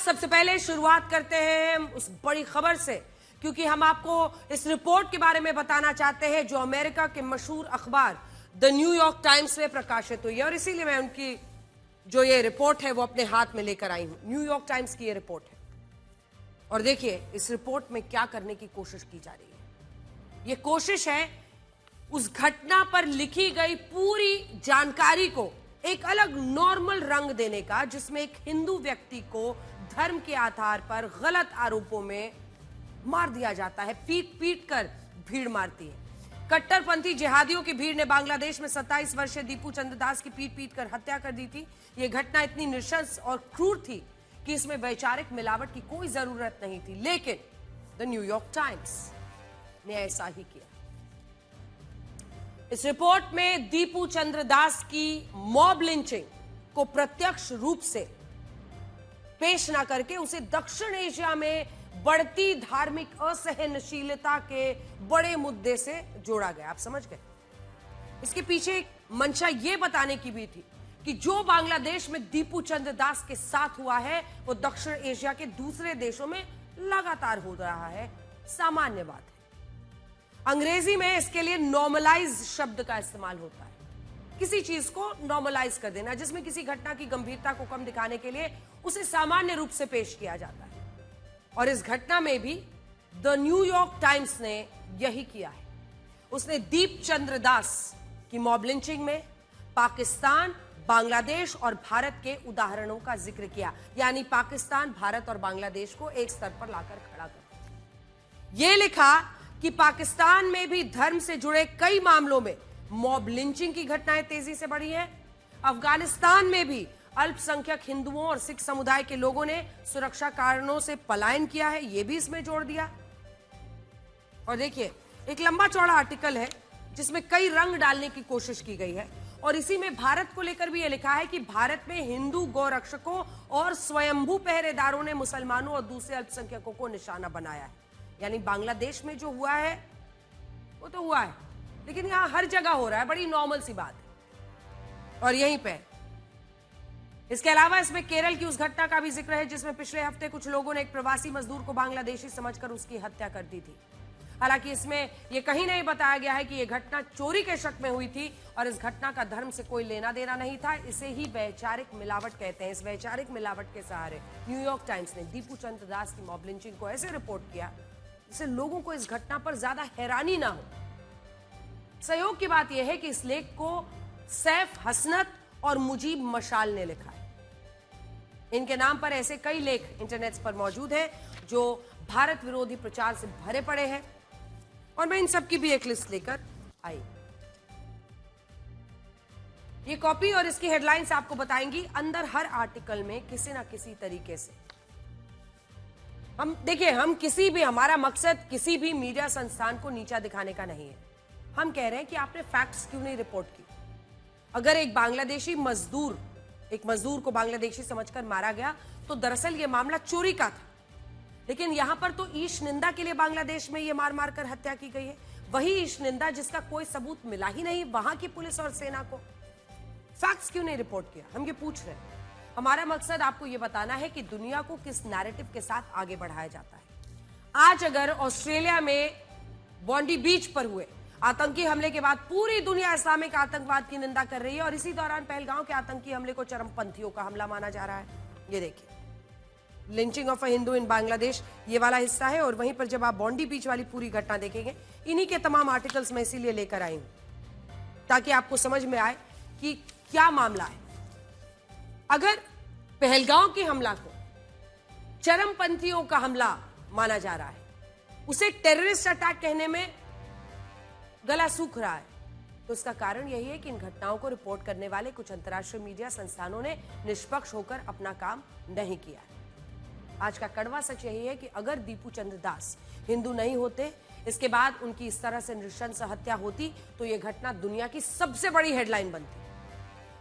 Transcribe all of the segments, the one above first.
सबसे पहले शुरुआत करते हैं उस बड़ी खबर से, क्योंकि हम आपको इस रिपोर्ट के बारे में बताना चाहते हैं जो अमेरिका के मशहूर अखबार द न्यूयॉर्क टाइम्स में प्रकाशित हुई है, और इसीलिए मैं उनकी जो ये रिपोर्ट है वो अपने हाथ में लेकर आई हूं। न्यूयॉर्क टाइम्स की ये रिपोर्ट है, और देखिए इस रिपोर्ट में क्या करने की कोशिश की जा रही है। ये कोशिश है उस घटना पर लिखी गई पूरी जानकारी को एक अलग नॉर्मल रंग देने का, जिसमें एक हिंदू व्यक्ति को धर्म के आधार पर गलत आरोपों में मार दिया जाता है, पीट पीट कर भीड़ मारती है। कट्टरपंथी जिहादियों की भीड़ ने बांग्लादेश में 27 वर्षीय दीपू चंद्र दास की पीट पीट कर हत्या कर दी थी। यह घटना इतनी नृशंस और क्रूर थी कि इसमें वैचारिक मिलावट की कोई जरूरत नहीं थी, लेकिन द न्यूयॉर्क टाइम्स ने ऐसा ही किया। इस रिपोर्ट में दीपू चंद्र दास की मॉब लिंचिंग को प्रत्यक्ष रूप से पेश ना करके उसे दक्षिण एशिया में बढ़ती धार्मिक असहनशीलता के बड़े मुद्दे से जोड़ा गया। आप समझ गए? इसके पीछे एक मंशा यह बताने की भी थी कि जो बांग्लादेश में दीपू चंद्र दास के साथ हुआ है वो दक्षिण एशिया के दूसरे देशों में लगातार हो रहा है, सामान्य बात है। अंग्रेजी में इसके लिए नॉर्मलाइज शब्द का इस्तेमाल होता है, किसी चीज को नॉर्मलाइज कर देना, जिसमें किसी घटना की गंभीरता को कम दिखाने के लिए उसे सामान्य रूप से पेश किया जाता है। और इस घटना में भी द न्यूयॉर्क टाइम्स ने यही किया है। उसने दीप चंद्र दास की मॉब लिंचिंग में पाकिस्तान, बांग्लादेश और भारत के उदाहरणों का जिक्र किया, यानी पाकिस्तान, भारत और बांग्लादेश को एक स्तर पर लाकर खड़ा कर यह लिखा कि पाकिस्तान में भी धर्म से जुड़े कई मामलों में मॉब लिंचिंग की घटनाएं तेजी से बढ़ी हैं। अफगानिस्तान में भी अल्पसंख्यक हिंदुओं और सिख समुदाय के लोगों ने सुरक्षा कारणों से पलायन किया है, यह भी इसमें जोड़ दिया। और देखिए एक लंबा चौड़ा आर्टिकल है जिसमें कई रंग डालने की कोशिश की गई है, और इसी में भारत को लेकर भी यह लिखा है कि भारत में हिंदू गौरक्षकों और स्वयंभू पहरेदारों ने मुसलमानों और दूसरे अल्पसंख्यकों को निशाना बनाया है। यानी बांग्लादेश में जो हुआ है वो तो हुआ है, लेकिन यहां हर जगह हो रहा है, बड़ी नॉर्मल सी बात है। और यहीं पे इसके अलावा इसमें केरल की उस घटना का भी जिक्र है जिसमें पिछले हफ्ते कुछ लोगों ने एक प्रवासी मजदूर को बांग्लादेशी समझकर उसकी हत्या कर दी थी। हालांकि इसमें यह कहीं नहीं बताया गया है कि यह घटना चोरी के शक में हुई थी और इस घटना का धर्म से कोई लेना देना नहीं था। इसे ही वैचारिक मिलावट कहते हैं। इस वैचारिक मिलावट के सहारे न्यूयॉर्क टाइम्स ने दीपू चंद्र दास की मॉब लिंचिंग को ऐसे रिपोर्ट किया जिससे लोगों को इस घटना पर ज्यादा हैरानी ना हो। सहयोग की बात यह है कि इस लेख को सैफ हसनत और मुजीब मशाल ने लिखा है। इनके नाम पर ऐसे कई लेख इंटरनेट पर मौजूद हैं जो भारत विरोधी प्रचार से भरे पड़े हैं, और मैं इन सब की भी एक लिस्ट लेकर आई। ये कॉपी और इसकी हेडलाइंस आपको बताएंगी। अंदर हर आर्टिकल में किसी ना किसी तरीके से हम देखिए, हम किसी भी, हमारा मकसद किसी भी मीडिया संस्थान को नीचा दिखाने का नहीं है। हम कह रहे हैं कि आपने फैक्ट्स क्यों नहीं रिपोर्ट की। अगर एक मजदूर को बांग्लादेशी समझकर मारा गया तो दरअसल यह मामला चोरी का था, लेकिन यहां पर तो ईश निंदा के लिए बांग्लादेश में यह मार मार कर हत्या की गई है। वही ईश निंदा जिसका कोई सबूत मिला ही नहीं वहां की पुलिस और सेना को। फैक्ट्स क्यों नहीं रिपोर्ट किया, हम ये पूछ रहे हैं। हमारा मकसद आपको यह बताना है कि दुनिया को किस नैरेटिव के साथ आगे बढ़ाया जाता है। आज अगर ऑस्ट्रेलिया में बॉन्डी बीच पर हुए आतंकी हमले के बाद पूरी दुनिया इस्लामिक आतंकवाद की निंदा कर रही है, और इसी दौरान पहलगांव के आतंकी हमले को चरमपंथियों का हमला माना जा रहा है। ये देखिए, लिंचिंग ऑफ अ हिंदू इन बांग्लादेश, ये वाला हिस्सा है, और वहीं पर जब आप बॉन्डी बीच वाली पूरी घटना देखेंगे, इन्हीं के तमाम आर्टिकल्स में इसीलिए लेकर आई हूं ताकि आपको समझ में आए कि क्या मामला है। अगर पहलगांव के हमला को चरमपंथियों का हमला माना जा रहा है, उसे टेररिस्ट अटैक कहने में गला सूख रहा है, तो इसका कारण यही है कि इन घटनाओं को रिपोर्ट करने वाले कुछ अंतर्राष्ट्रीय मीडिया संस्थानों ने निष्पक्ष होकर अपना काम नहीं किया है। आज का कड़वा सच यही है कि अगर दीपू चंद्र दास हिंदू नहीं होते, इसके बाद उनकी इस तरह से नृशंस हत्या होती, तो यह घटना दुनिया की सबसे बड़ी हेडलाइन बनती।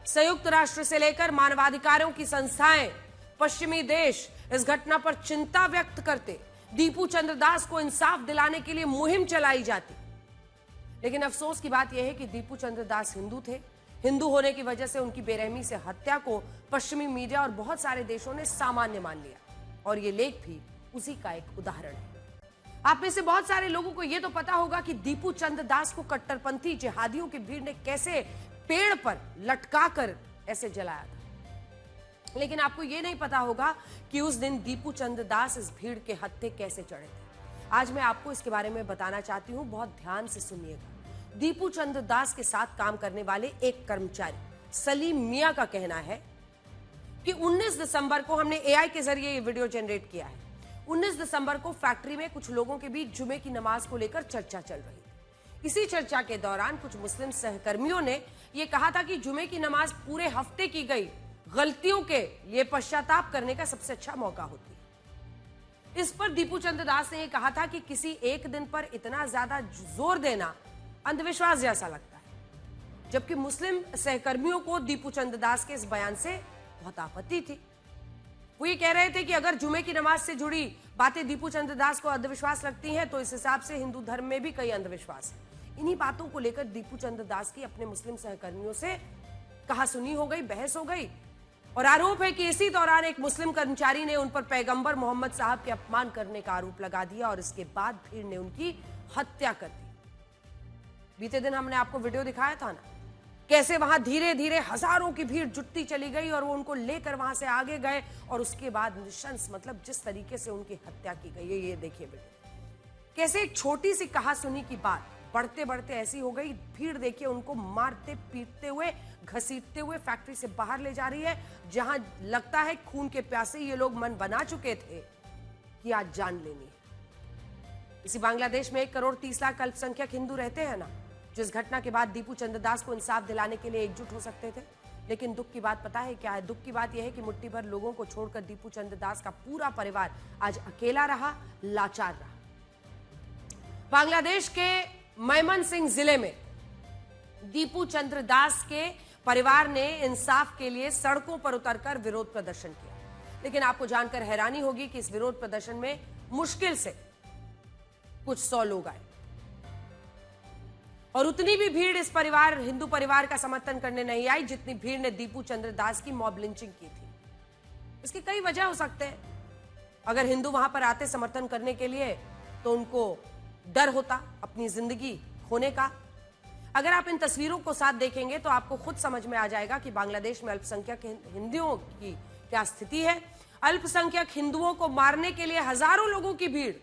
संयुक्त राष्ट्र से लेकर मानवाधिकारों की संस्थाएं, पश्चिमी देश इस घटना पर चिंता व्यक्त करते, दीपू चंद्र दास को इंसाफ दिलाने के लिए मुहिम चलाई जाती। लेकिन अफसोस की बात यह है कि दीपू चंद्र दास हिंदू थे। हिंदू होने की वजह से उनकी बेरहमी से हत्या को पश्चिमी मीडिया और बहुत सारे देशों ने सामान्य मान लिया। और ये लेख भी उसी का एक उदाहरण है। आप में से बहुत सारे लोगों को यह तो पता होगा कि दीपू चंद्र दास को कट्टरपंथी जिहादियों की भीड़ ने कैसे पेड़ पर लटकाकर ऐसे जलाया था, लेकिन आपको यह नहीं पता होगा कि उस दिन दीपू चंद्र दास इस भीड़ के हत्थे कैसे चढ़े थे। आज मैं आपको इसके बारे में बताना चाहती हूं, बहुत ध्यान से सुनिएगा। दीपू चंद्र दास के साथ काम करने वाले एक कर्मचारी सलीम मियां का कहना है कि 19 दिसंबर को हमने एआई के जरिए ये वीडियो जनरेट किया है। 19 दिसंबर को फैक्ट्री में कुछ लोगों के बीच जुमे की नमाज को लेकर चर्चा चल रही थी। इसी चर्चा के दौरान कुछ मुस्लिम सहकर्मियों ने यह कहा था कि जुमे की नमाज पूरे हफ्ते की गई गलतियों के लिए पश्चाताप करने का सबसे अच्छा मौका होती है। इस पर दीपू चंद्र दास ने यह कहा था कि किसी एक दिन पर इतना ज्यादा जोर देना अंधविश्वास जैसा लगता है, जबकि मुस्लिम सहकर्मियों को दीपू चंद्र दास के इस बयान से बहुत आपत्ति थी। वो ये कह रहे थे कि अगर जुमे की नमाज से जुड़ी बातें दीपू चंद्र दास को अंधविश्वास लगती हैं तो इस हिसाब से हिंदू धर्म में भी कई अंधविश्वास है। इन्हीं बातों को लेकर दीपू चंद्र दास की अपने मुस्लिम सहकर्मियों से कहासुनी हो गई, बहस हो गई, और आरोप है कि इसी दौरान एक मुस्लिम कर्मचारी ने उन पर पैगंबर मोहम्मद साहब के अपमान करने का आरोप लगा दिया और इसके बाद भीड़ ने उनकी हत्या कर दी। बीते दिन हमने आपको वीडियो दिखाया था ना, कैसे वहां धीरे धीरे हजारों की भीड़ जुटती चली गई और वो उनको लेकर वहां से आगे गए और उसके बाद निशंस मतलब जिस तरीके से उनकी हत्या की गई है, ये देखिए वीडियो। कैसे एक छोटी सी कहासुनी की बात बढ़ते बढ़ते ऐसी हो गई, भीड़ देखिए उनको मारते पीटते हुए घसीटते हुए फैक्ट्री से बाहर ले जा रही है, जहां लगता है खून के प्यासे ये लोग मन बना चुके थे कि आज जान लेनी है। इसी बांग्लादेश में 1 करोड़ 30 लाख अल्पसंख्यक हिंदू रहते हैं ना, जिस घटना के बाद दीपू चंद्र दास को इंसाफ दिलाने के लिए एकजुट हो सकते थे। लेकिन दुख की बात पता है क्या है? दुख की बात यह है कि मुट्ठी भर लोगों को छोड़कर दीपू चंद्र दास का पूरा परिवार आज अकेला रहा, लाचार रहा। बांग्लादेश के मैमनसिंह जिले में दीपू चंद्र दास के परिवार ने इंसाफ के लिए सड़कों पर उतरकर विरोध प्रदर्शन किया, लेकिन आपको जानकर हैरानी होगी कि इस विरोध प्रदर्शन में मुश्किल से कुछ 100 लोग आए और उतनी भी भीड़ इस परिवार हिंदू परिवार का समर्थन करने नहीं आई जितनी भीड़ ने दीपू चंद्र दास की मॉब लिंचिंग की थी। इसकी कई वजह हो सकते हैं। अगर हिंदू वहां पर आते समर्थन करने के लिए तो उनको डर होता अपनी जिंदगी खोने का। अगर आप इन तस्वीरों को साथ देखेंगे तो आपको खुद समझ में आ जाएगा कि बांग्लादेश में अल्पसंख्यक हिंदुओं की क्या स्थिति है। अल्पसंख्यक हिंदुओं को मारने के लिए हजारों लोगों की भीड़,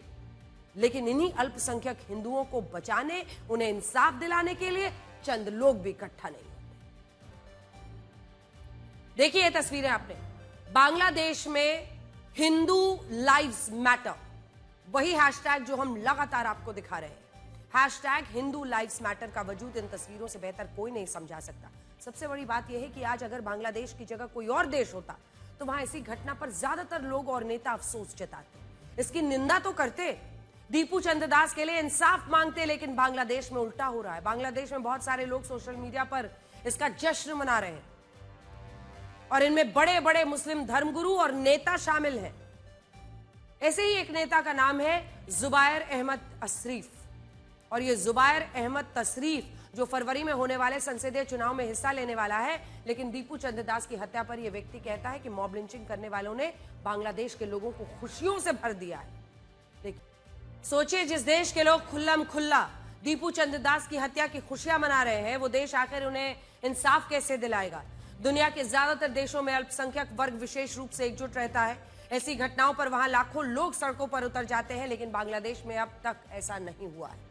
लेकिन इन्हीं अल्पसंख्यक हिंदुओं को बचाने, उन्हें इंसाफ दिलाने के लिए चंद लोग भी इकट्ठा नहीं होते। देखिए ये तस्वीरें आपने, बांग्लादेश में हिंदू लाइव्स मैटर, वही हैशटैग जो हम लगातार आपको दिखा रहे हैं, हैशटैग हिंदू लाइव्स मैटर का वजूद इन तस्वीरों से बेहतर कोई नहीं समझा सकता। सबसे बड़ी बात यह है कि आज अगर बांग्लादेश की जगह कोई और देश होता तो वहां ऐसी घटना पर ज्यादातर लोग और नेता अफसोस जताते, इसकी निंदा तो करते, दीपू चंद्र दास के लिए इंसाफ मांगते, लेकिन बांग्लादेश में उल्टा हो रहा है। बांग्लादेश में बहुत सारे लोग सोशल मीडिया पर इसका जश्न मना रहे हैं और इनमें बड़े बड़े मुस्लिम धर्मगुरु और नेता शामिल हैं। ऐसे ही एक नेता का नाम है जुबैर अहमद तशरीफ, और ये जुबैर अहमद तशरीफ जो फरवरी में होने वाले संसदीय चुनाव में हिस्सा लेने वाला है, लेकिन दीपू चंद्र दास की हत्या पर यह व्यक्ति कहता है कि मॉब लिंचिंग करने वालों ने बांग्लादेश के लोगों को खुशियों से भर दिया है। देखिए, सोचिए जिस देश के लोग खुल्लम खुल्ला दीपू चंद्र दास की हत्या की खुशियां मना रहे हैं, वो देश आखिर उन्हें इंसाफ कैसे दिलाएगा? दुनिया के ज्यादातर देशों में अल्पसंख्यक वर्ग विशेष रूप से एकजुट रहता है। ऐसी घटनाओं पर वहां लाखों लोग सड़कों पर उतर जाते हैं, लेकिन बांग्लादेश में अब तक ऐसा नहीं हुआ है।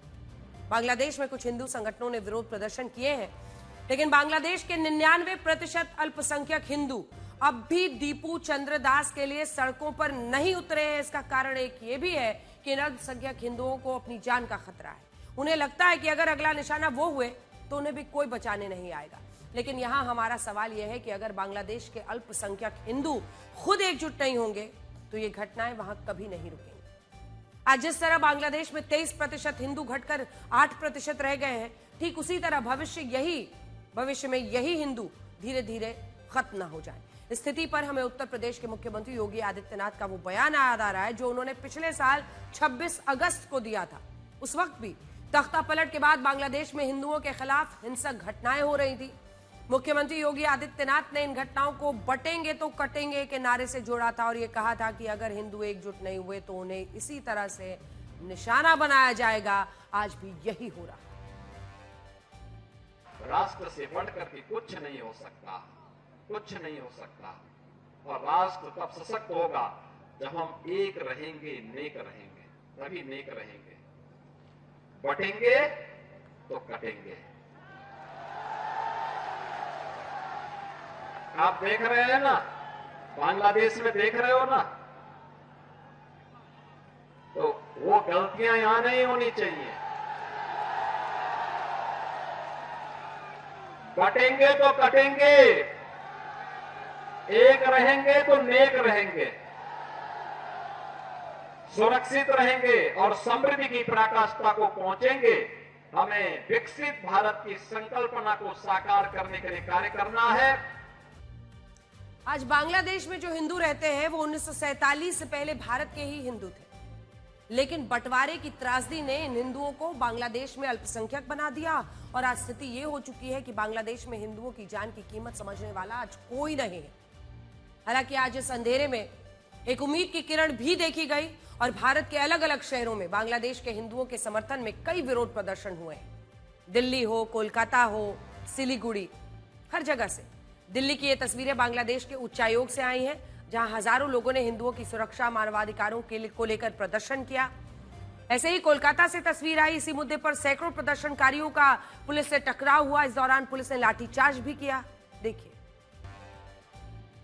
बांग्लादेश में कुछ हिंदू संगठनों ने विरोध प्रदर्शन किए हैं, लेकिन बांग्लादेश के 99% अल्पसंख्यक हिंदू अब भी दीपू चंद्र दास के लिए सड़कों पर नहीं उतरे हैं। इसका कारण एक ये भी है कि अल्पसंख्यक हिंदुओं को अपनी जान का खतरा है। उन्हें लगता है कि अगर अगला निशाना वो हुए तो उन्हें भी कोई बचाने नहीं आएगा। लेकिन यहां हमारा सवाल यह है कि अगर बांग्लादेश के अल्पसंख्यक हिंदू खुद एकजुट नहीं होंगे तो ये घटनाएं वहां कभी नहीं रुकेंगी। आज जिस तरह बांग्लादेश में 23% हिंदू घटकर 8% रह गए हैं, ठीक उसी तरह भविष्य में यही हिंदू धीरे धीरे खत्म ना हो जाए। इस स्थिति पर हमें उत्तर प्रदेश के मुख्यमंत्री योगी आदित्यनाथ का वो बयान याद आ रहा है जो उन्होंने पिछले साल 26 अगस्त को दिया था। उस वक्त भी तख्ता पलट के बाद बांग्लादेश में हिंदुओं के खिलाफ हिंसक घटनाएं हो रही थी। मुख्यमंत्री योगी आदित्यनाथ ने इन घटनाओं को बटेंगे तो कटेंगे के नारे से जोड़ा था और ये कहा था कि अगर हिंदू एकजुट नहीं हुए तो उन्हें इसी तरह से निशाना बनाया जाएगा। आज भी यही हो रहा। राष्ट्र से बढ़कर के कुछ नहीं हो सकता, कुछ नहीं हो सकता। और राष्ट्र तब सशक्त होगा जब हम एक रहेंगे, नेक रहेंगे, तभी नेक रहेंगे। बटेंगे तो कटेंगे। आप देख रहे हैं ना, बांग्लादेश में देख रहे हो ना, तो वो गलतियां यहां नहीं होनी चाहिए। बटेंगे तो कटेंगे, एक रहेंगे तो नेक रहेंगे, सुरक्षित रहेंगे और समृद्धि की पराकाष्ठा को पहुंचेंगे। हमें विकसित भारत की संकल्पना को साकार करने के लिए कार्य करना है। आज बांग्लादेश में जो हिंदू रहते हैं वो 1947 से पहले भारत के ही हिंदू थे, लेकिन बंटवारे की त्रासदी ने इन हिंदुओं को बांग्लादेश में अल्पसंख्यक बना दिया और आज स्थिति ये हो चुकी है कि बांग्लादेश में हिंदुओं की जान की कीमत समझने वाला आज कोई नहीं है। हालांकि आज इस अंधेरे में एक उम्मीद की किरण भी देखी गई और भारत के अलग अलग शहरों में बांग्लादेश के हिंदुओं के समर्थन में कई विरोध प्रदर्शन हुए हैं। दिल्ली हो, कोलकाता हो, सिलीगुड़ी, हर जगह से। दिल्ली की ये तस्वीरें बांग्लादेश के उच्चायोग से आई हैं, जहां हजारों लोगों ने हिंदुओं की सुरक्षा, मानवाधिकारों को लेकर प्रदर्शन किया। ऐसे ही कोलकाता से तस्वीर आई। इसी मुद्दे पर सैकड़ों प्रदर्शनकारियों का पुलिस से टकराव हुआ। इस दौरान पुलिस ने लाठीचार्ज भी किया। देखिए,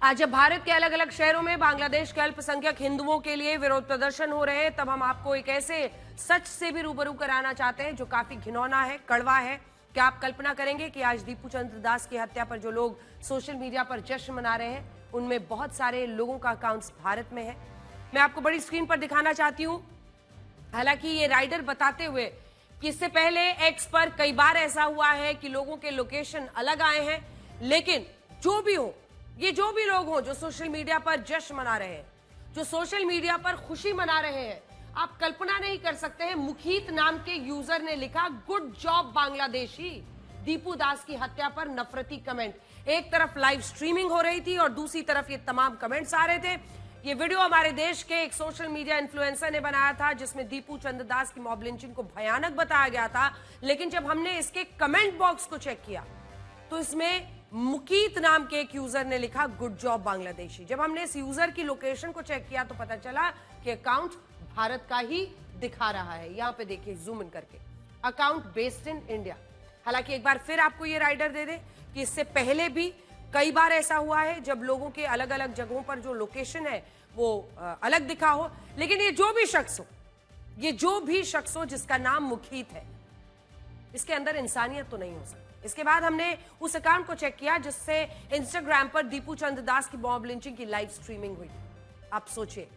आज जब भारत के अलग अलग शहरों में बांग्लादेश के अल्पसंख्यक हिंदुओं के लिए विरोध प्रदर्शन हो रहे हैं, तब हम आपको एक ऐसे सच से भी रूबरू कराना चाहते हैं जो काफी घिनौना है, कड़वा है। क्या आप कल्पना करेंगे कि आज दीपू चंद्र दास की हत्या पर जो लोग सोशल मीडिया पर जश्न मना रहे हैं, उनमें बहुत सारे लोगों का अकाउंट्स भारत में है। मैं आपको बड़ी स्क्रीन पर दिखाना चाहती हूं। हालांकि ये राइडर बताते हुए कि इससे पहले एक्स पर कई बार ऐसा हुआ है कि लोगों के लोकेशन अलग आए हैं, लेकिन जो भी हो, ये जो भी लोग हो जो सोशल मीडिया पर जश्न मना रहे हैं, जो सोशल मीडिया पर खुशी मना रहे हैं, आप कल्पना नहीं कर सकते हैं। मुखीत नाम के यूजर ने लिखा, गुड जॉब बांग्लादेशी। दीपू दास की हत्या पर नफरती कमेंट। एक तरफ लाइव स्ट्रीमिंग हो रही थी और दूसरी तरफ ये तमाम कमेंट्स आ रहे थे। ये वीडियो हमारे देश के एक सोशल मीडिया इन्फ्लुएंसर ने बनाया था, जिसमें दीपू चंद्र दास की मॉब लिंचिंग को भयानक बताया गया था। लेकिन जब हमने इसके कमेंट बॉक्स को चेक किया तो इसमें मुकीत नाम के एक यूजर ने लिखा, गुड जॉब बांग्लादेशी। जब हमने इस यूजर की लोकेशन को चेक किया तो पता चला कि अकाउंट भारत का ही दिखा रहा है। यहां पे देखिए जूम इन करके, अकाउंट बेस्ड इन इंडिया। हालांकि एक बार फिर आपको ये राइडर दे दे कि इससे पहले भी कई बार ऐसा हुआ है जब लोगों के अलग अलग जगहों पर जो लोकेशन है वो अलग दिखा हो। लेकिन ये जो भी शख्स हो जिसका नाम मुखीत है, इसके अंदर इंसानियत तो नहीं हो सकती। इसके बाद हमने उस अकाउंट को चेक किया जिससे इंस्टाग्राम पर दीपू चंद्र दास की मॉब लिंचिंग की लाइव स्ट्रीमिंग हुई। आप सोचिए,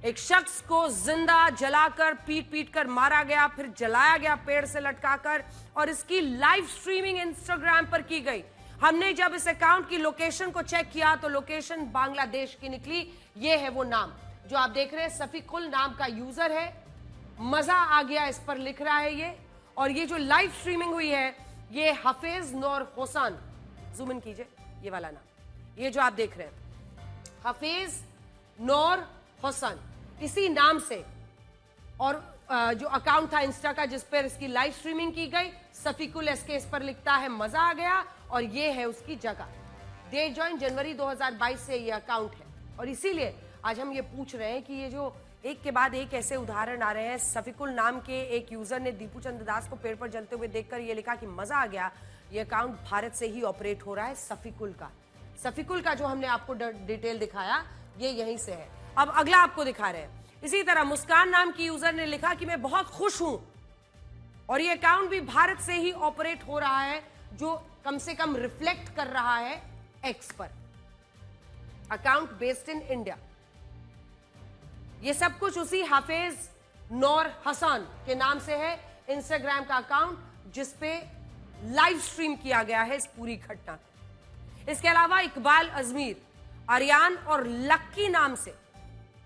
एक शख्स को जिंदा जलाकर पीट पीट कर मारा गया, फिर जलाया गया पेड़ से लटकाकर, और इसकी लाइव स्ट्रीमिंग इंस्टाग्राम पर की गई। हमने जब इस अकाउंट की लोकेशन को चेक किया तो लोकेशन बांग्लादेश की निकली। ये है वो नाम जो आप देख रहे हैं, सफीकुल नाम का यूजर है। मजा आ गया इस पर लिख रहा है ये। और ये जो लाइव स्ट्रीमिंग हुई है ये हफीज नूर हुसैन, जूम इन कीजिए, ये वाला नाम, ये जो आप देख रहे हैं हफीज नूर हुसैन, इसी नाम से। और जो अकाउंट था इंस्टा का जिस पर इसकी लाइव स्ट्रीमिंग की गई, सफीकुल एसके इस पर लिखता है, मजा आ गया। और ये है उसकी जगह। डेट जॉइन जनवरी 2022 से ये अकाउंट है। और इसीलिए आज हम ये पूछ रहे हैं कि ये जो एक के बाद एक ऐसे उदाहरण आ रहे हैं। सफीकुल नाम के एक यूजर ने दीपू चंद्र दास को पेड़ पर जलते हुए देखकर ये लिखा कि मजा आ गया। ये अकाउंट भारत से ही ऑपरेट हो रहा है। सफीकुल का जो हमने आपको डिटेल दिखाया ये यहीं से है। अब अगला आपको दिखा रहे हैं। इसी तरह मुस्कान नाम की यूजर ने लिखा कि मैं बहुत खुश हूं, और ये अकाउंट भी भारत से ही ऑपरेट हो रहा है, जो कम से कम रिफ्लेक्ट कर रहा है एक्स पर। Account based in India. ये सब कुछ उसी हाफिज नूर हुसैन के नाम से है, इंस्टाग्राम का अकाउंट जिसपे लाइव स्ट्रीम किया गया है इस पूरी घटना। इसके अलावा इकबाल अजमीर, आर्यान और लक्की नाम से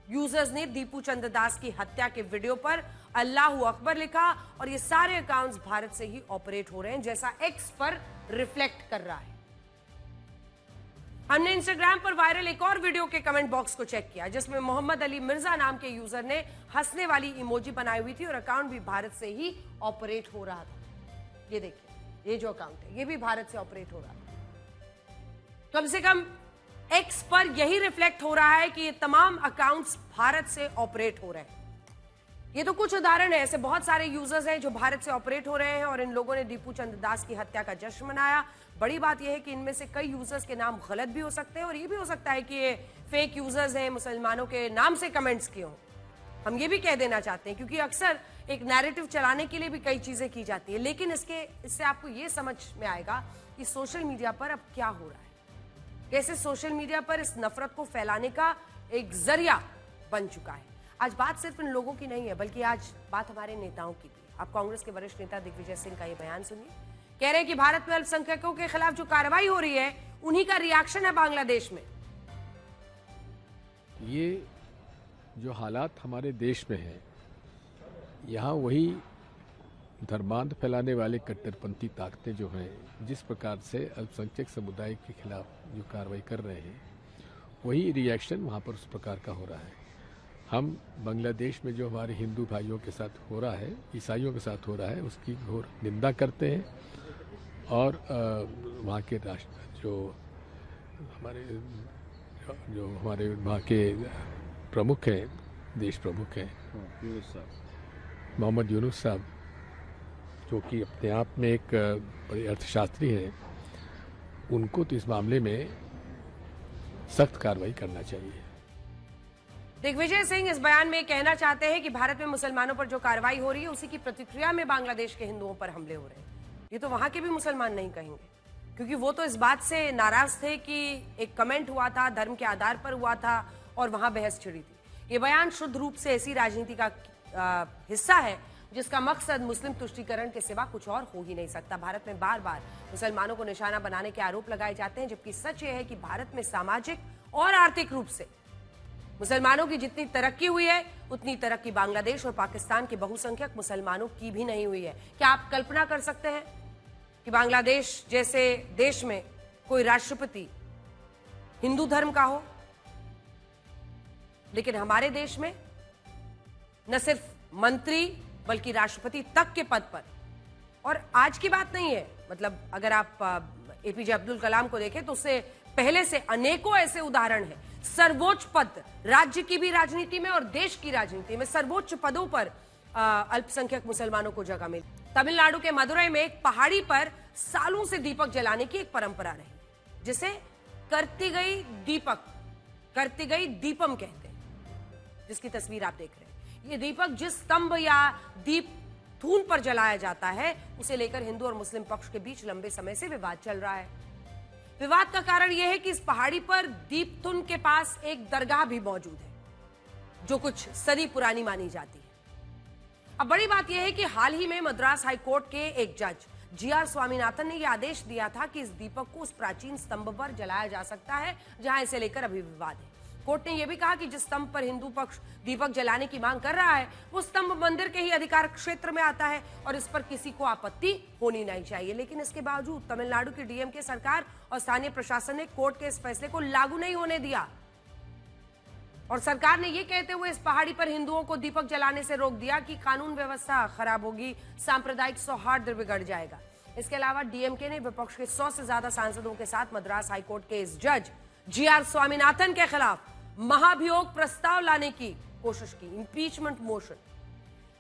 यूजर्स ने दीपू चंद्र दास की हत्या के वीडियो पर अल्लाहू अकबर लिखा। और ये सारे अकाउंट्स भारत से ही ऑपरेट हो रहे हैं, जैसा एक्स पर रिफ्लेक्ट कर रहा है। हमने इंस्टाग्राम पर वायरल एक और वीडियो के कमेंट बॉक्स को चेक किया जिसमें मोहम्मद अली मिर्जा नाम के यूजर ने हंसने वाली इमोजी बनाई हुई थी और अकाउंट भी भारत से ही ऑपरेट हो रहा था। ये देखिए, ये जो अकाउंट है ये भी भारत से ऑपरेट हो रहा था। कम से कम एक्स पर यही रिफ्लेक्ट हो रहा है कि ये तमाम अकाउंट्स भारत से ऑपरेट हो रहे हैं। ये तो कुछ उदाहरण है, ऐसे बहुत सारे यूजर्स हैं जो भारत से ऑपरेट हो रहे हैं और इन लोगों ने दीपू चंद्र दास की हत्या का जश्न मनाया। बड़ी बात यह है कि इनमें से कई यूजर्स के नाम गलत भी हो सकते हैं और ये भी हो सकता है कि ये फेक यूजर्स हैं, मुसलमानों के नाम से कमेंट्स किए हों। हम ये भी कह देना चाहते हैं क्योंकि अक्सर एक नैरेटिव चलाने के लिए भी कई चीजें की जाती है, लेकिन इससे आपको ये समझ में आएगा कि सोशल मीडिया पर अब क्या हो रहा है, कैसे सोशल मीडिया पर इस नफरत को फैलाने का एक जरिया बन चुका है। आज बात सिर्फ इन लोगों की नहीं है बल्कि आज बात हमारे नेताओं की भी। आप कांग्रेस के वरिष्ठ नेता दिग्विजय सिंह का ये बयान सुनिए। कह रहे हैं कि भारत में अल्पसंख्यकों के खिलाफ जो कार्रवाई हो रही है उन्हीं का रिएक्शन है बांग्लादेश में। ये जो हालात हमारे देश में है, यहाँ वही धर्मांध फैलाने वाले कट्टरपंथी ताकतें जो हैं जिस प्रकार से अल्पसंख्यक समुदाय के खिलाफ जो कार्रवाई कर रहे हैं वही रिएक्शन वहाँ पर उस प्रकार का हो रहा है। हम बांग्लादेश में जो हमारे हिंदू भाइयों के साथ हो रहा है, ईसाइयों के साथ हो रहा है, उसकी घोर निंदा करते हैं और वहाँ के राष्ट्र जो हमारे वहाँ के प्रमुख हैं, देश प्रमुख हैं मोहम्मद यूनुस साहब, जो कि अपने आप में एक बड़े अर्थशास्त्री हैं, उनको तो इस मामले में सख्त कार्रवाई करना चाहिए। दिग्विजय सिंह इस बयान में कहना चाहते हैं कि भारत में मुसलमानों पर जो कार्रवाई हो रही है उसी की प्रतिक्रिया में बांग्लादेश के हिंदुओं पर हमले हो रहे हैं। ये तो वहां के भी मुसलमान नहीं कहेंगे क्योंकि वो तो इस बात से नाराज थे कि एक कमेंट हुआ था, धर्म के आधार पर हुआ था और वहां बहस छिड़ी थी। ये बयान शुद्ध रूप से ऐसी राजनीति का हिस्सा है जिसका मकसद मुस्लिम तुष्टीकरण के सिवा कुछ और हो ही नहीं सकता। भारत में बार बार मुसलमानों को निशाना बनाने के आरोप लगाए जाते हैं, जबकि सच ये है कि भारत में सामाजिक और आर्थिक रूप से मुसलमानों की जितनी तरक्की हुई है उतनी तरक्की बांग्लादेश और पाकिस्तान के बहुसंख्यक मुसलमानों की भी नहीं हुई है। क्या आप कल्पना कर सकते हैं कि बांग्लादेश जैसे देश में कोई राष्ट्रपति हिंदू धर्म का हो, लेकिन हमारे देश में न सिर्फ मंत्री बल्कि राष्ट्रपति तक के पद पर, और आज की बात नहीं है, मतलब अगर आप एपीजे अब्दुल कलाम को देखें तो उससे पहले से अनेकों ऐसे उदाहरण हैं। सर्वोच्च पद राज्य की भी राजनीति में और देश की राजनीति में सर्वोच्च पदों पर अल्पसंख्यक मुसलमानों को जगह मिली। तमिलनाडु के मदुरई में एक पहाड़ी पर सालों से दीपक जलाने की एक परंपरा रही, जिसे करती गई दीपम कहते हैं, जिसकी तस्वीर आप देख रहे हैं। ये दीपक जिस स्तंभ या दीप थून पर जलाया जाता है उसे लेकर हिंदू और मुस्लिम पक्ष के बीच लंबे समय से विवाद चल रहा है। विवाद का कारण यह है कि इस पहाड़ी पर दीपथुन के पास एक दरगाह भी मौजूद है जो कुछ सदी पुरानी मानी जाती है। अब बड़ी बात यह है कि हाल ही में मद्रास हाईकोर्ट के एक जज जीआर स्वामीनाथन ने यह आदेश दिया था कि इस दीपक को उस प्राचीन स्तंभ पर जलाया जा सकता है जहां इसे लेकर अभी विवाद है। कोर्ट ने यह भी कहा कि जिस स्तंभ पर हिंदू पक्ष दीपक जलाने की मांग कर रहा है वो स्तंभ मंदिर के ही अधिकार क्षेत्र में आता है और इस पर किसी को आपत्ति होनी नहीं चाहिए। लेकिन इसके बावजूद तमिलनाडु की डीएमके सरकार और स्थानीय प्रशासन ने कोर्ट के इस फैसले को लागू नहीं होने दिया और सरकार ने यह कहते हुए इस पहाड़ी पर हिंदुओं को दीपक जलाने से रोक दिया कि कानून व्यवस्था खराब होगी, सांप्रदायिक सौहार्द बिगड़ जाएगा। इसके अलावा डीएमके ने विपक्ष के 100 से ज्यादा सांसदों के साथ मद्रास हाईकोर्ट के इस जज जीआर स्वामीनाथन के खिलाफ महाभियोग प्रस्ताव लाने की कोशिश की, इंपीचमेंट मोशन।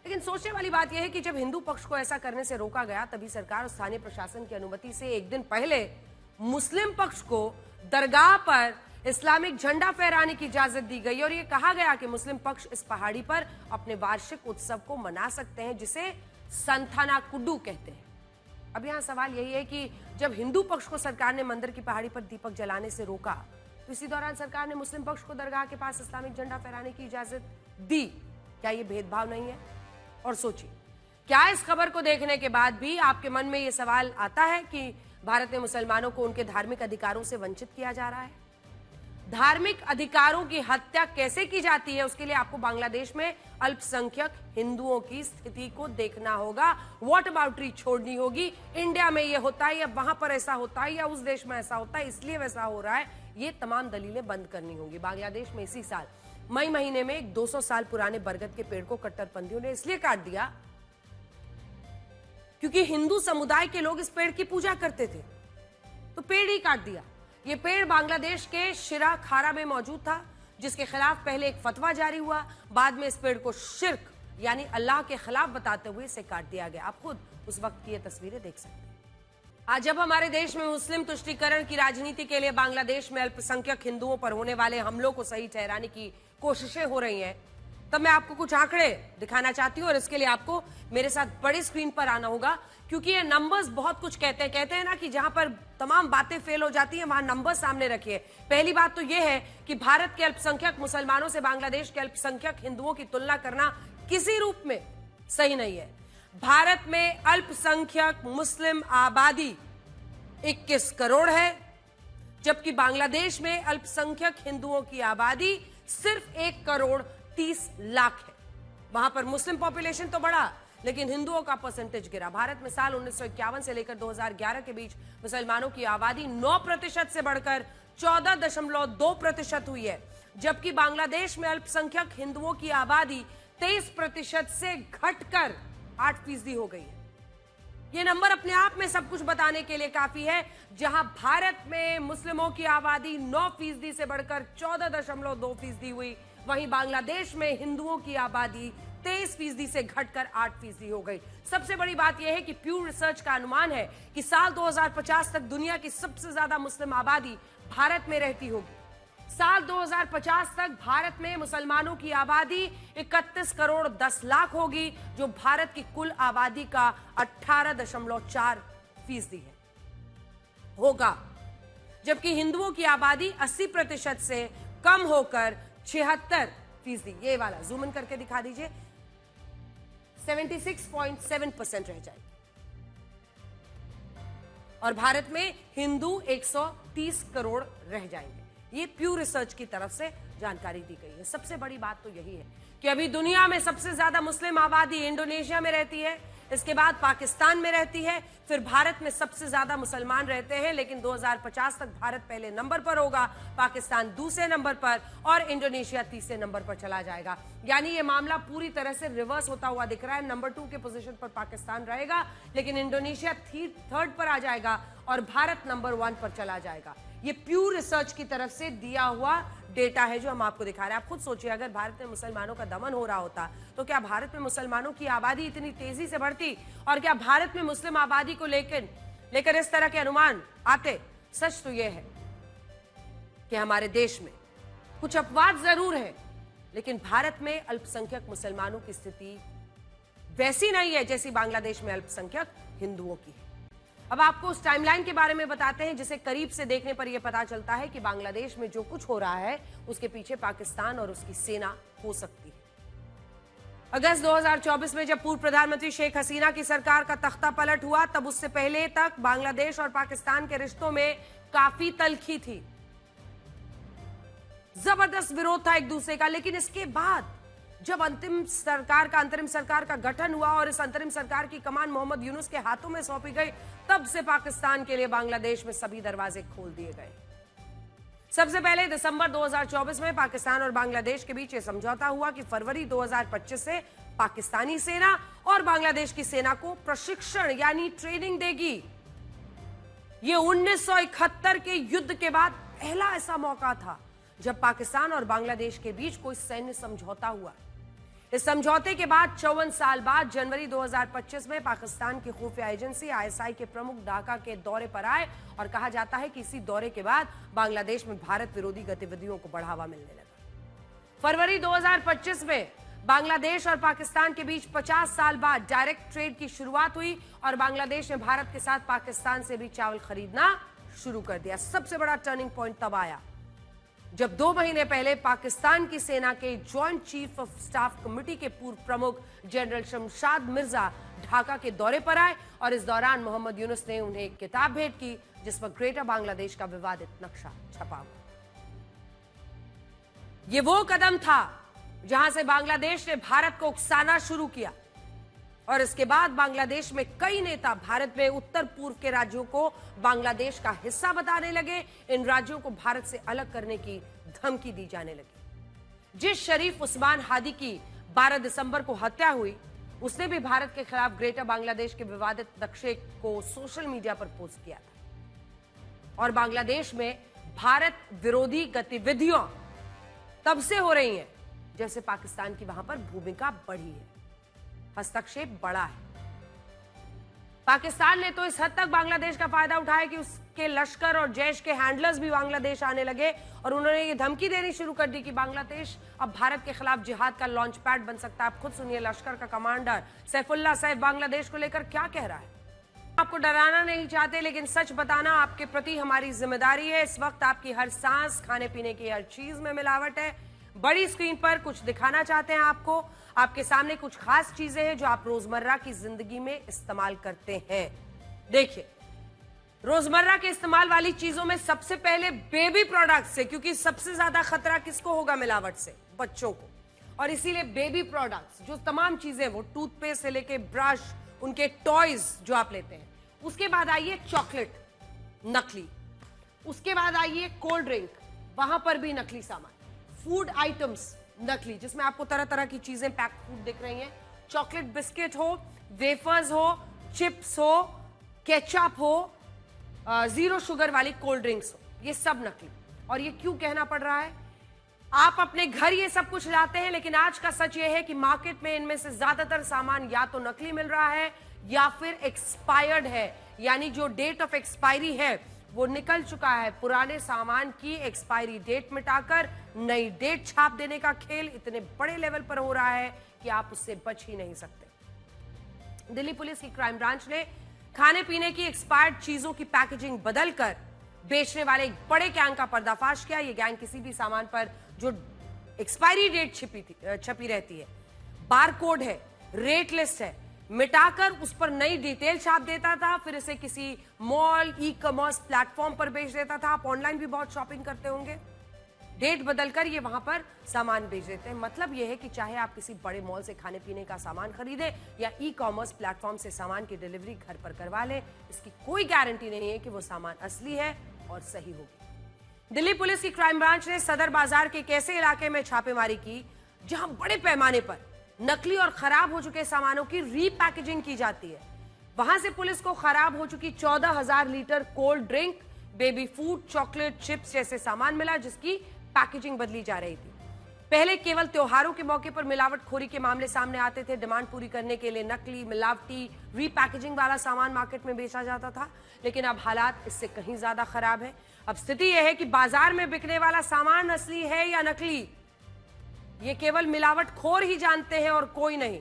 लेकिन सोचने वाली बात यह है कि जब हिंदू पक्ष को ऐसा करने से रोका गया तभी सरकार और स्थानीय प्रशासन की अनुमति से एक दिन पहले मुस्लिम पक्ष को दरगाह पर इस्लामिक झंडा फहराने की इजाजत दी गई और यह कहा गया कि मुस्लिम पक्ष इस पहाड़ी पर अपने वार्षिक उत्सव को मना सकते हैं जिसे संथाना कुड्डू कहते हैं। अब यहां सवाल यही है कि जब हिंदू पक्ष को सरकार ने मंदिर की पहाड़ी पर दीपक जलाने से रोका तो इसी दौरान सरकार ने मुस्लिम पक्ष को दरगाह के पास इस्लामिक झंडा फहराने की इजाजत दी। क्या यह भेदभाव नहीं है? और सोचिए, क्या इस खबर को देखने के बाद भी आपके मन में यह सवाल आता है कि भारत में मुसलमानों को उनके धार्मिक अधिकारों से वंचित किया जा रहा है? धार्मिक अधिकारों की हत्या कैसे की जाती है, उसके लिए आपको बांग्लादेश में अल्पसंख्यक हिंदुओं की स्थिति को देखना होगा। वॉट अबाउटरी छोड़नी होगी। इंडिया में यह होता है या वहां पर ऐसा होता है या उस देश में ऐसा होता है इसलिए वैसा हो रहा है, ये तमाम दलीलें बंद करनी होंगी। बांग्लादेश में इसी साल मई महीने में एक 200 साल पुराने बरगद के पेड़ को कट्टरपंथियों ने इसलिए काट दिया क्योंकि हिंदू समुदाय के लोग इस पेड़ की पूजा करते थे, तो पेड़ ही काट दिया। ये पेड़ बांग्लादेश के शिरा खारा में मौजूद था, जिसके खिलाफ पहले एक फतवा जारी हुआ, बाद में इस पेड़ को शिर्क यानी अल्लाह के खिलाफ बताते हुए इसे काट दिया गया। आप खुद उस वक्त की ये तस्वीरें देख सकते हैं। आज जब हमारे देश में मुस्लिम तुष्टीकरण की राजनीति के लिए बांग्लादेश में अल्पसंख्यक हिंदुओं पर होने वाले हमलों को सही ठहराने की कोशिशें हो रही हैं, तब मैं आपको कुछ आंकड़े दिखाना चाहती हूं और इसके लिए आपको मेरे साथ बड़ी स्क्रीन पर आना होगा, क्योंकि ये नंबर्स बहुत कुछ कहते हैं ना कि जहां पर तमाम बातें फेल हो जाती हैं वहां नंबर सामने रखिए। पहली बात तो यह है कि भारत के अल्पसंख्यक मुसलमानों से बांग्लादेश के अल्पसंख्यक हिंदुओं की तुलना करना किसी रूप में सही नहीं है। भारत में अल्पसंख्यक मुस्लिम आबादी 21 करोड़ है, जबकि बांग्लादेश में अल्पसंख्यक हिंदुओं की आबादी सिर्फ 1 करोड़ 30 लाख है। वहां पर मुस्लिम पॉपुलेशन तो बढ़ा लेकिन हिंदुओं का परसेंटेज गिरा। भारत में साल 1951 से लेकर 2011 के बीच मुसलमानों की आबादी 9% से बढ़कर 14.2% हुई है, जबकि बांग्लादेश में अल्पसंख्यक हिंदुओं की आबादी 23% से घटकर 8% हो गई है। ये नंबर अपने आप में सब कुछ बताने के लिए काफी है। जहां भारत में मुस्लिमों की आबादी 9% से बढ़कर 14.2% हुई, वहीं बांग्लादेश में हिंदुओं की आबादी 23% से घटकर 8% हो गई। सबसे बड़ी बात यह है कि प्यू रिसर्च का अनुमान है कि साल 2050 तक दुनिया की सबसे ज्यादा मुस्लिम आबादी भारत में रहती होगी। साल 2050 तक भारत में मुसलमानों की आबादी 31 करोड़ 10 लाख होगी, जो भारत की कुल आबादी का 18.4% होगा, जबकि हिंदुओं की आबादी 80% से कम होकर 76%, ये वाला जूम इन करके दिखा दीजिए, 76.7% रह जाएगी। और भारत में हिंदू 130 करोड़ रह जाएंगे। ये प्यू रिसर्च की तरफ से जानकारी दी गई है। सबसे बड़ी बात तो यही है कि अभी दुनिया में सबसे ज्यादा मुस्लिम आबादी इंडोनेशिया में रहती है, इसके बाद पाकिस्तान में रहती है, फिर भारत में सबसे ज्यादा मुसलमान रहते हैं, लेकिन 2050 तक भारत पहले नंबर पर होगा, पाकिस्तान दूसरे नंबर पर और इंडोनेशिया तीसरे नंबर पर चला जाएगा। यानी ये मामला पूरी तरह से रिवर्स होता हुआ दिख रहा है। नंबर 2 के पोजीशन पर पाकिस्तान रहेगा, लेकिन इंडोनेशिया थर्ड पर आ जाएगा और भारत नंबर 1 पर चला जाएगा। ये प्यू रिसर्च की तरफ से दिया हुआ डेटा है जो हम आपको दिखा रहे हैं। आप खुद सोचिए, अगर भारत में मुसलमानों का दमन हो रहा होता तो क्या भारत में मुसलमानों की आबादी इतनी तेजी से बढ़ती, और क्या भारत में मुस्लिम आबादी को लेकर इस तरह के अनुमान आते? सच तो यह है कि हमारे देश में कुछ अपवाद जरूर है, लेकिन भारत में अल्पसंख्यक मुसलमानों की स्थिति वैसी नहीं है जैसी बांग्लादेश में अल्पसंख्यक हिंदुओं की है। अब आपको उस टाइमलाइन के बारे में बताते हैं जिसे करीब से देखने पर यह पता चलता है कि बांग्लादेश में जो कुछ हो रहा है उसके पीछे पाकिस्तान और उसकी सेना हो सकती है। अगस्त 2024 में जब पूर्व प्रधानमंत्री शेख हसीना की सरकार का तख्ता पलट हुआ, तब उससे पहले तक बांग्लादेश और पाकिस्तान के रिश्तों में काफी तल्खी थी, जबरदस्त विरोध था एक दूसरे का। लेकिन इसके बाद जब अंतरिम सरकार का गठन हुआ और इस अंतरिम सरकार की कमान मोहम्मद यूनुस के हाथों में सौंपी गई, तब से पाकिस्तान के लिए बांग्लादेश में सभी दरवाजे खोल दिए गए। सबसे पहले दिसंबर 2024 में पाकिस्तान और बांग्लादेश के बीच यह समझौता हुआ कि फरवरी 2025 से पाकिस्तानी सेना और बांग्लादेश की सेना को प्रशिक्षण यानी ट्रेनिंग देगी। यह 1971 के युद्ध के बाद पहला ऐसा मौका था जब पाकिस्तान और बांग्लादेश के बीच कोई सैन्य समझौता हुआ। इस समझौते के बाद 54 साल बाद जनवरी 2025 में पाकिस्तान की खुफिया एजेंसी ISI के प्रमुख ढाका के दौरे पर आए और कहा जाता है कि इसी दौरे के बाद बांग्लादेश में भारत विरोधी गतिविधियों को बढ़ावा मिलने लगा। फरवरी 2025 में बांग्लादेश और पाकिस्तान के बीच 50 साल बाद डायरेक्ट ट्रेड की शुरुआत हुई और बांग्लादेश ने भारत के साथ पाकिस्तान से भी चावल खरीदना शुरू कर दिया। सबसे बड़ा टर्निंग पॉइंट तब आया जब 2 महीने पहले पाकिस्तान की सेना के joint chief of staff committee के पूर्व प्रमुख जनरल शमशाद मिर्जा ढाका के दौरे पर आए और इस दौरान मोहम्मद यूनुस ने उन्हें एक किताब भेंट की जिस पर ग्रेटर बांग्लादेश का विवादित नक्शा छपा हुआ। ये वो कदम था जहां से बांग्लादेश ने भारत को उकसाना शुरू किया और इसके बाद बांग्लादेश में कई नेता भारत में उत्तर पूर्व के राज्यों को बांग्लादेश का हिस्सा बताने लगे। इन राज्यों को भारत से अलग करने की धमकी दी जाने लगी। जिस शरीफ उस्मान हादी की 12 दिसंबर को हत्या हुई, उसने भी भारत के खिलाफ ग्रेटर बांग्लादेश के विवादित नक्शे को सोशल मीडिया पर पोस्ट किया था। और बांग्लादेश में भारत विरोधी गतिविधियां तब से हो रही हैं जैसे पाकिस्तान की वहां पर भूमिका बढ़ी है, हस्तक्षेप बढ़ा है। पाकिस्तान ने तो इस हद तक बांग्लादेश का फायदा उठाया कि उसके लश्कर और जैश के हैंडलर्स भी बांग्लादेश आने लगे और उन्होंने ये धमकी देनी शुरू कर दी कि बांग्लादेश अब भारत के खिलाफ जिहाद का लॉन्च पैड बन सकता है। आप खुद सुनिए लश्कर का कमांडर सैफुल्लाह सैफ बांग्लादेश को लेकर क्या कह रहा है। आपको डराना नहीं चाहते, लेकिन सच बताना आपके प्रति हमारी जिम्मेदारी है। इस वक्त आपकी हर सांस, खाने पीने की हर चीज में मिलावट है। बड़ी स्क्रीन पर कुछ दिखाना चाहते हैं आपको। आपके सामने कुछ खास चीजें हैं जो आप रोजमर्रा की जिंदगी में इस्तेमाल करते हैं। देखिए, रोजमर्रा के इस्तेमाल वाली चीजों में सबसे पहले बेबी प्रोडक्ट्स है, क्योंकि सबसे ज्यादा खतरा किसको होगा मिलावट से? बच्चों को। और इसीलिए बेबी प्रोडक्ट्स, जो तमाम चीजें, वो टूथपेस्ट से लेके ब्रश, उनके टॉयज जो आप लेते हैं। उसके बाद आइए चॉकलेट, नकली। उसके बाद आइए कोल्ड ड्रिंक, वहां पर भी नकली सामान। फूड आइटम्स नकली, जिसमें आपको तरह तरह की चीजें पैक फूड दिख रही हैं। चॉकलेट बिस्किट हो, वेफर्स हो, चिप्स हो, केचप हो, 0 शुगर वाली कोल्ड ड्रिंक्स हो, ये सब नकली। और ये क्यों कहना पड़ रहा है? आप अपने घर ये सब कुछ लाते हैं, लेकिन आज का सच ये है कि मार्केट में इनमें से ज्यादातर सामान या तो नकली मिल रहा है या फिर एक्सपायर्ड है, यानी जो डेट ऑफ एक्सपायरी है वो निकल चुका है। पुराने सामान की एक्सपायरी डेट मिटाकर नई डेट छाप देने का खेल इतने बड़े लेवल पर हो रहा है कि आप उससे बच ही नहीं सकते। दिल्ली पुलिस की क्राइम ब्रांच ने खाने पीने की एक्सपायर्ड चीजों की पैकेजिंग बदलकर बेचने वाले एक बड़े गैंग का पर्दाफाश किया। यह गैंग किसी भी सामान पर जो एक्सपायरी डेट छपी रहती है, बारकोड है, रेट लिस्ट है, मिटाकर उस पर नई डिटेल छाप देता था, फिर इसे किसी मॉल, ई कॉमर्स प्लेटफॉर्म पर बेच देता था। आप ऑनलाइन भी बहुत शॉपिंग करते होंगे। डेट बदलकर ये वहां पर सामान बेच देते हैं। मतलब यह है कि चाहे आप किसी बड़े मॉल से खाने पीने का सामान खरीदें या ई कॉमर्स प्लेटफॉर्म से सामान की डिलीवरी घर पर करवा लें, इसकी कोई गारंटी नहीं है कि वो सामान असली है और सही होगी। दिल्ली पुलिस की क्राइम ब्रांच ने सदर बाजार के एक ऐसे इलाके में छापेमारी की जहां बड़े पैमाने पर नकली और खराब हो चुके सामानों की रीपैकेजिंग की जाती है। वहां से पुलिस को खराब हो चुकी 14,000 litre cold drink, baby food, chocolate, chips जैसे सामान मिला, जिसकी पैकेजिंग बदली जा रही थी। पहले केवल त्योहारों के मौके पर मिलावटखोरी के मामले सामने आते थे। डिमांड पूरी करने के लिए नकली, मिलावटी, रीपैकेजिंग वाला सामान मार्केट में बेचा जाता था, लेकिन अब हालात इससे कहीं ज्यादा खराब है। अब स्थिति यह है कि बाजार में बिकने वाला सामान असली है या नकली, ये केवल मिलावटखोर ही जानते हैं और कोई नहीं।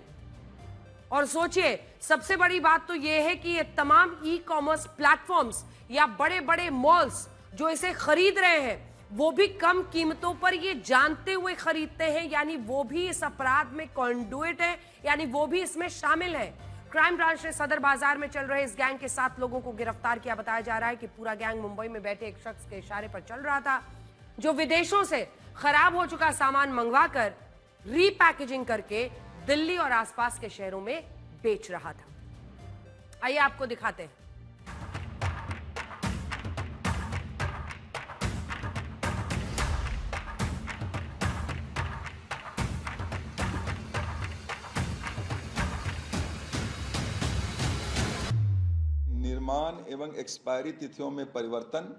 और सोचिए, सबसे बड़ी बात तो यह है कि ये तमाम ई कॉमर्स प्लेटफॉर्म्स या बड़े बड़े मॉल्स जो इसे खरीद रहे हैं, वो भी कम कीमतों पर ये जानते हुए खरीदते हैं, यानी वो भी इस अपराध में कॉन्डुइट है, यानी वो भी इसमें शामिल है। क्राइम ब्रांच ने सदर बाजार में चल रहे इस गैंग के 7 लोगों को गिरफ्तार किया। बताया जा रहा है कि पूरा गैंग मुंबई में बैठे एक शख्स के इशारे पर चल रहा था, जो विदेशों से खराब हो चुका सामान मंगवाकर रीपैकेजिंग करके दिल्ली और आसपास के शहरों में बेच रहा था। आइए आपको दिखाते हैं। निर्माण एवं एक्सपायरी तिथियों में परिवर्तन,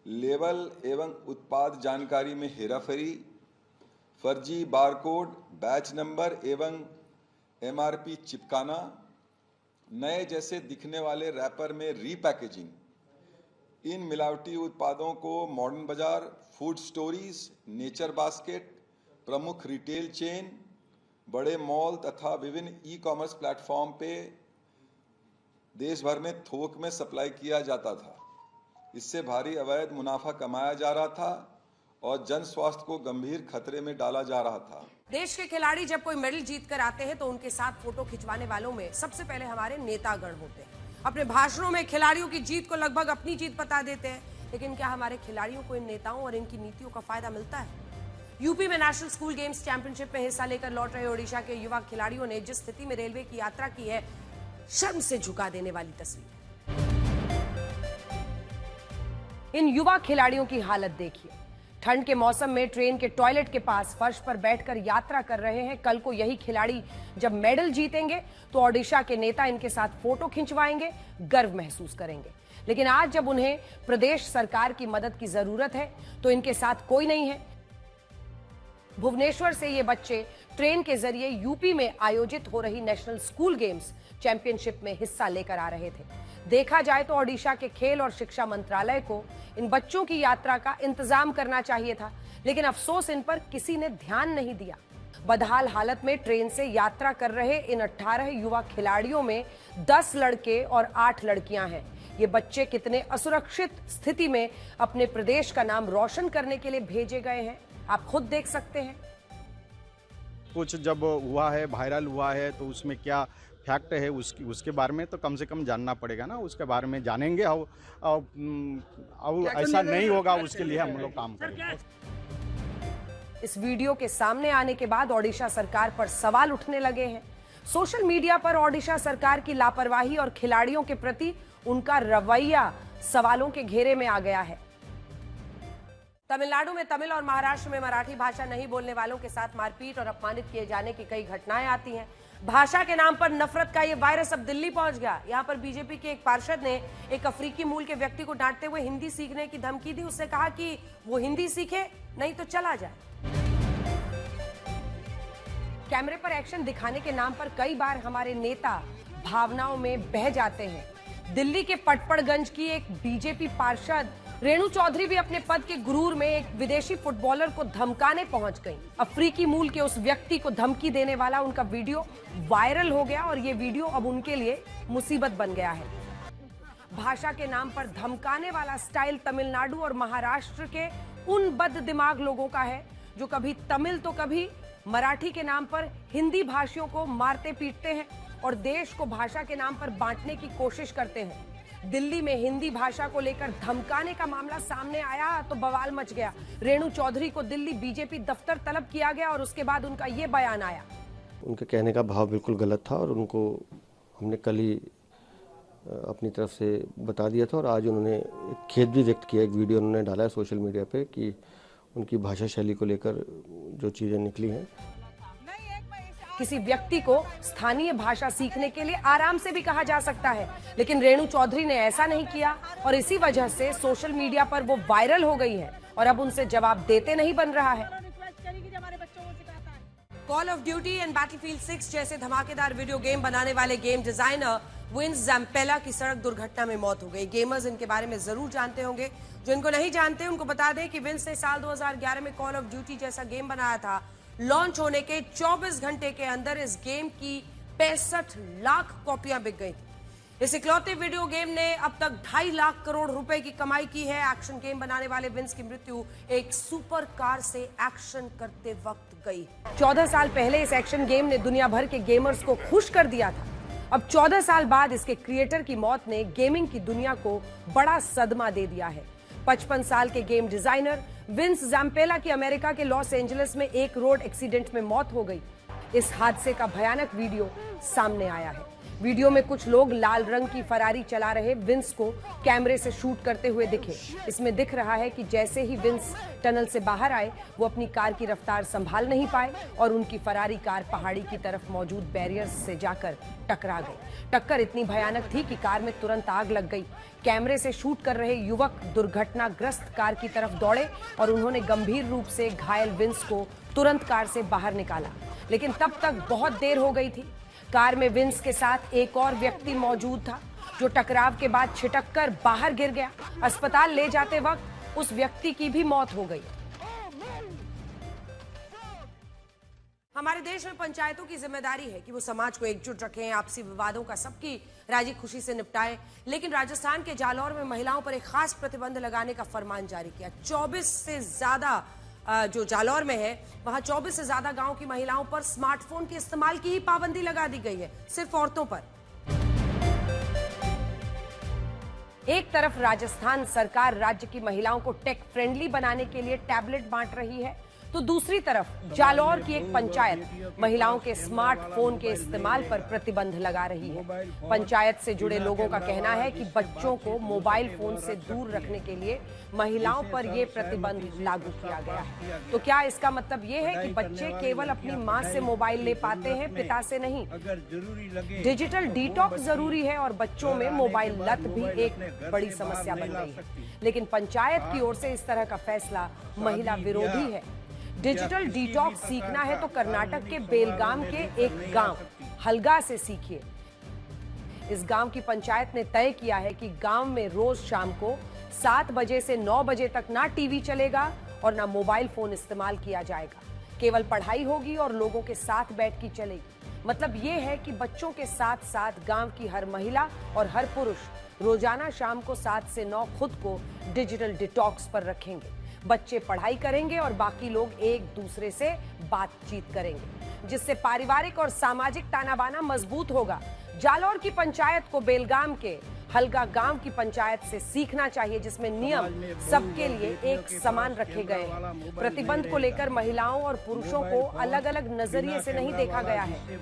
लेबल एवं उत्पाद जानकारी में हेराफेरी, फर्जी बारकोड, बैच नंबर एवं एमआरपी चिपकाना, नए जैसे दिखने वाले रैपर में रीपैकेजिंग, इन मिलावटी उत्पादों को मॉडर्न बाजार, फूड स्टोरीज, नेचर बास्केट, प्रमुख रिटेल चेन, बड़े मॉल तथा विभिन्न ई कॉमर्स प्लेटफॉर्म पे देश भर में थोक में सप्लाई किया जाता था। इससे भारी अवैध मुनाफा कमाया जा रहा था और जन स्वास्थ्य को गंभीर खतरे में डाला जा रहा था। देश के खिलाड़ी जब कोई मेडल जीत कर आते हैं तो उनके साथ फोटो खिंचवाने वालों में सबसे पहले हमारे नेतागण होते हैं। अपने भाषणों में खिलाड़ियों की जीत को लगभग अपनी जीत बता देते हैं, लेकिन क्या हमारे खिलाड़ियों को इन नेताओं और इनकी नीतियों का फायदा मिलता है? यूपी में नेशनल स्कूल गेम्स चैंपियनशिप में हिस्सा लेकर लौट रहे ओडिशा के युवा खिलाड़ियों ने जिस स्थिति में रेलवे की यात्रा की है, शर्म से झुका देने वाली तस्वीर। इन युवा खिलाड़ियों की हालत देखिए। ठंड के मौसम में ट्रेन के टॉयलेट के पास फर्श पर बैठकर यात्रा कर रहे हैं। कल को यही खिलाड़ी जब मेडल जीतेंगे तो ओडिशा के नेता इनके साथ फोटो खिंचवाएंगे, गर्व महसूस करेंगे। लेकिन आज जब उन्हें प्रदेश सरकार की मदद की जरूरत है तो इनके साथ कोई नहीं है। भुवनेश्वर से ये बच्चे ट्रेन के जरिए यूपी में आयोजित हो रही नेशनल स्कूल गेम्स चैंपियनशिप में हिस्सा लेकर आ रहे थे। देखा जाए तो ओडिशा के खेल और शिक्षा मंत्रालय को इन बच्चों की यात्रा का इंतजाम करना चाहिए था, लेकिन अफसोस इन पर किसी ने ध्यान नहीं दिया। बदहाल हालत में ट्रेन से यात्रा कर रहे इन 18 युवा खिलाड़ियों में 10 लड़के और 8 लड़कियां हैं। ये बच्चे कितने असुरक्षित स्थिति में अपने प्रदेश का नाम रोशन करने के लिए भेजे गए हैं, आप खुद देख सकते हैं। कुछ जब हुआ है, वायरल हुआ है, तो उसमें क्या फैक्ट है उसके बारे में तो कम से कम जानना पड़ेगा ना। उसके बारे में जानेंगे और ऐसा नहीं होगा उसके लिए हम लोग काम करेंगे। इस वीडियो के सामने आने के बाद ओडिशा सरकार पर सवाल उठने लगे हैं। सोशल मीडिया पर ओडिशा सरकार की लापरवाही और खिलाड़ियों के प्रति उनका रवैया सवालों के घेरे में आ गया है। तमिलनाडु में तमिल और महाराष्ट्र में मराठी भाषा नहीं बोलने वालों के साथ मारपीट और अपमानित किए जाने की कई घटनाएं आती हैं। भाषा के नाम पर नफरत का ये वायरस अब दिल्ली पहुंच गया। यहां पर बीजेपी के एक पार्षद ने एक अफ्रीकी मूल के व्यक्ति को डांटते हुए हिंदी सीखने की धमकी दी। उससे कहा कि वो हिंदी सीखे, नहीं तो चला जाए। कैमरे पर एक्शन दिखाने के नाम पर कई बार हमारे नेता भावनाओं में बह जाते हैं। दिल्ली के पटपड़गंज की एक बीजेपी पार्षद रेणु चौधरी भी अपने पद के गुरूर में एक विदेशी फुटबॉलर को धमकाने पहुंच गई। अफ्रीकी मूल के उस व्यक्ति को धमकी देने वाला उनका वीडियो वायरल हो गया और ये वीडियो अब उनके लिए मुसीबत बन गया है। भाषा के नाम पर धमकाने वाला स्टाइल तमिलनाडु और महाराष्ट्र के उन बद दिमाग लोगों का है जो कभी तमिल तो कभी मराठी के नाम पर हिंदी भाषियों को मारते पीटते हैं और देश को भाषा के नाम पर बांटने की कोशिश करते हैं। दिल्ली में हिंदी भाषा को लेकर धमकाने का मामला सामने आया तो बवाल मच गया। रेणु चौधरी को दिल्ली बीजेपी दफ्तर तलब किया गया और उसके बाद उनका ये बयान आया। उनके कहने का भाव बिल्कुल गलत था और उनको हमने कल ही अपनी तरफ से बता दिया था और आज उन्होंने खेद भी व्यक्त किया। एक वीडियो उन्होंने डाला है सोशल मीडिया पे कि उनकी भाषा शैली को लेकर जो चीज़ें निकली हैं। किसी व्यक्ति को स्थानीय भाषा सीखने के लिए आराम से भी कहा जा सकता है, लेकिन रेणु चौधरी ने ऐसा नहीं किया और इसी वजह से सोशल मीडिया पर वो वायरल हो गई है और अब उनसे जवाब देते नहीं बन रहा है। Call of duty and battlefield 6 जैसे धमाकेदार वीडियो गेम बनाने वाले गेम डिजाइनर विंस ज़ैम्पेला की सड़क दुर्घटना में मौत हो गई। गेमर्स इनके बारे में जरूर जानते होंगे, जो इनको नहीं जानते उनको बता दें कि विंस ने साल 2011 में कॉल ऑफ ड्यूटी जैसा गेम बनाया था। लॉन्च होने के 24 घंटे के अंदर इस गेम की 65 लाख कॉपियां बिक गई। इस इकलौते वीडियो गेम ने अब तक 2.5 लाख करोड़ रुपए की कमाई की है। एक्शन गेम बनाने वाले विंस की मृत्यु एक सुपर कार से एक्शन करते वक्त गई। 14 साल पहले इस एक्शन गेम ने दुनिया भर के गेमर्स को खुश कर दिया था। अब 14 साल बाद इसके क्रिएटर की मौत ने गेमिंग की दुनिया को बड़ा सदमा दे दिया है। 55 साल के गेम डिजाइनर विंस ज़ैम्पेला की अमेरिका के लॉस एंजलिस में एक रोड एक्सीडेंट में मौत हो गई। इस हादसे का भयानक वीडियो सामने आया है। वीडियो में कुछ लोग लाल रंग की फरारी चला रहे विंस को कैमरे से शूट करते हुए दिखे। इसमें दिख रहा है कि जैसे ही विंस टनल से बाहर आए वो अपनी कार की रफ्तार संभाल नहीं पाए और उनकी फरारी कार पहाड़ी की तरफ मौजूद बैरियर्स से जाकर टकरा गई। टक्कर इतनी भयानक थी कि कार में तुरंत आग लग गई। कैमरे से शूट कर रहे युवक दुर्घटनाग्रस्त कार की तरफ दौड़े और उन्होंने गंभीर रूप से घायल विंस को तुरंत कार से बाहर निकाला, लेकिन तब तक बहुत देर हो गई थी। कार में विंस के साथ एक और व्यक्ति मौजूद था जो टकराव के बाद छिटककर बाहर गिर गया। अस्पताल ले जाते वक्त उस व्यक्ति की भी मौत हो गई। हमारे देश में पंचायतों की जिम्मेदारी है कि वो समाज को एकजुट रखें, आपसी विवादों का सबकी राजी खुशी से निपटाएं। लेकिन राजस्थान के जालौर में महिलाओं पर एक खास प्रतिबंध लगाने का फरमान जारी किया। 24 से ज्यादा जो जालौर में है वहां 24 से ज्यादा गांव की महिलाओं पर स्मार्टफोन के इस्तेमाल की ही पाबंदी लगा दी गई है, सिर्फ औरतों पर। एक तरफ राजस्थान सरकार राज्य की महिलाओं को टेक फ्रेंडली बनाने के लिए टैबलेट बांट रही है, तो दूसरी तरफ जालौर की एक पंचायत महिलाओं के स्मार्टफोन के इस्तेमाल पर प्रतिबंध लगा रही है। पंचायत से जुड़े लोगों का कहना है कि बच्चों को मोबाइल फोन से दूर रखने के लिए महिलाओं पर यह प्रतिबंध लागू किया गया है। तो क्या इसका मतलब यह है कि बच्चे केवल अपनी मां से मोबाइल ले पाते हैं, पिता से नहीं? डिजिटल डिटॉक्स जरूरी है और बच्चों में मोबाइल लत भी एक बड़ी समस्या बन गई है। लेकिन पंचायत की ओर से इस तरह का फैसला महिला विरोधी है। डिजिटल डिटॉक्स सीखना है तो कर्नाटक के बेलगाम के एक गांव हलगा से सीखिए। इस गांव की पंचायत ने तय किया है कि गांव में रोज शाम को 7 बजे से 9 बजे तक ना टीवी चलेगा और ना मोबाइल फोन इस्तेमाल किया जाएगा। केवल पढ़ाई होगी और लोगों के साथ बैठ की चलेगी। मतलब ये है कि बच्चों के साथ साथ गांव की हर महिला और हर पुरुष रोजाना शाम को 7 से 9 खुद को डिजिटल डिटॉक्स पर रखेंगे। बच्चे पढ़ाई करेंगे और बाकी लोग एक दूसरे से बातचीत करेंगे, जिससे पारिवारिक और सामाजिक ताना बाना मजबूत होगा। जालौर की पंचायत को बेलगाम के हलगा गांव की पंचायत से सीखना चाहिए, जिसमें नियम सबके लिए एक समान रखे गए हैं। प्रतिबंध को लेकर महिलाओं और पुरुषों को अलग अलग नजरिए से नहीं देखा गया है।